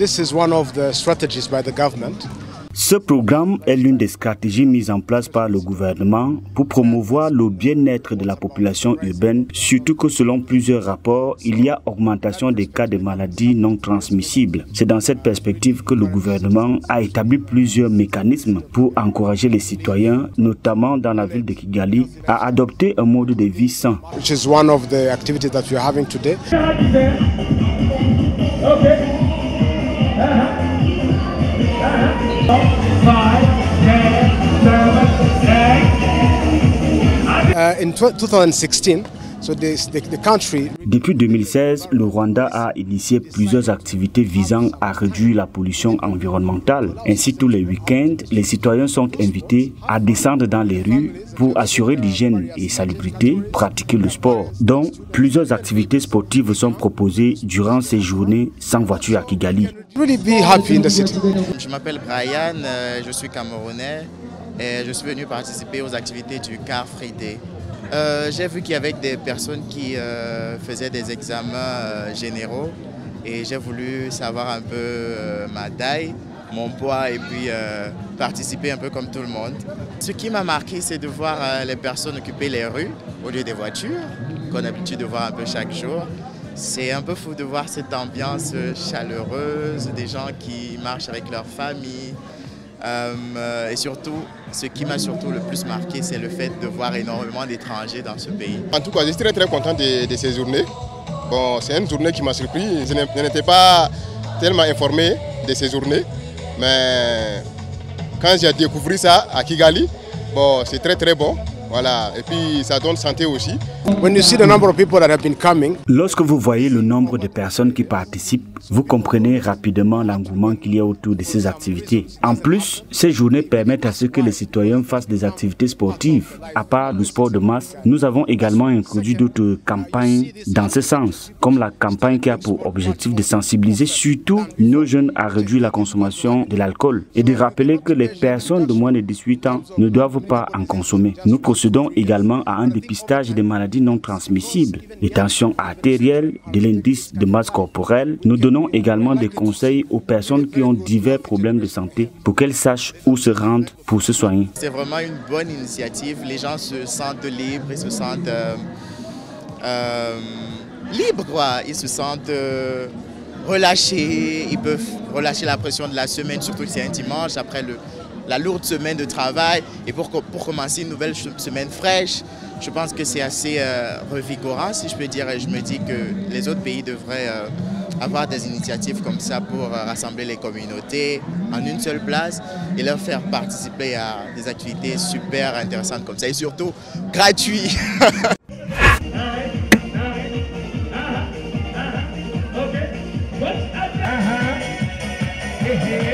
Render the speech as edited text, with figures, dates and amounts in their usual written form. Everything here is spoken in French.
This is one of the strategies by the government. Ce programme est l'une des stratégies mises en place par le gouvernement pour promouvoir le bien-être de la population urbaine, surtout que selon plusieurs rapports, il y a augmentation des cas de maladies non transmissibles. C'est dans cette perspective que le gouvernement a établi plusieurs mécanismes pour encourager les citoyens, notamment dans la ville de Kigali, à adopter un mode de vie sain. Which is one of the activities that we are having today. In 2016, so the country... Depuis 2016, le Rwanda a initié plusieurs activités visant à réduire la pollution environnementale. Ainsi, tous les week-ends, les citoyens sont invités à descendre dans les rues pour assurer l'hygiène et salubrité, pratiquer le sport. Donc, plusieurs activités sportives sont proposées durant ces journées sans voiture à Kigali. Je m'appelle Brian, je suis camerounais et je suis venu participer aux activités du Car Free Day. J'ai vu qu'il y avait des personnes qui faisaient des examens généraux et j'ai voulu savoir un peu ma taille, mon poids et puis participer un peu comme tout le monde. Ce qui m'a marqué, c'est de voir les personnes occuper les rues au lieu des voitures, qu'on a l'habitude de voir un peu chaque jour. C'est un peu fou de voir cette ambiance chaleureuse, des gens qui marchent avec leur famille. Et surtout, ce qui m'a surtout le plus marqué, c'est le fait de voir énormément d'étrangers dans ce pays. En tout cas, je suis très content de ces journées. Bon, c'est une journée qui m'a surpris. Je n'étais pas tellement informé de ces journées. Mais quand j'ai découvert ça à Kigali, bon, c'est très bon. Voilà. Et puis ça donne santé aussi. When you see the number of people that have been coming, lorsque vous voyez le nombre de personnes qui participent, vous comprenez rapidement l'engouement qu'il y a autour de ces activités. En plus, ces journées permettent à ce que les citoyens fassent des activités sportives. À part le sport de masse, nous avons également introduit d'autres campagnes dans ce sens, comme la campagne qui a pour objectif de sensibiliser surtout nos jeunes à réduire la consommation de l'alcool et de rappeler que les personnes de moins de 18 ans ne doivent pas en consommer. Nous procédons également à un dépistage des maladies non transmissibles, des tensions artérielles, de l'indice de masse corporelle. Nous donnons également des conseils aux personnes qui ont divers problèmes de santé pour qu'elles sachent où se rendre pour se soigner. C'est vraiment une bonne initiative. Les gens se sentent libres, ils se sentent libres, quoi. Ils se sentent relâchés, ils peuvent relâcher la pression de la semaine, surtout si c'est un dimanche après la lourde semaine de travail et pour commencer une nouvelle semaine fraîche. Je pense que c'est assez revigorant, si je peux dire, et je me dis que les autres pays devraient avoir des initiatives comme ça pour rassembler les communautés en une seule place et leur faire participer à des activités super intéressantes comme ça et surtout gratuites. Okay.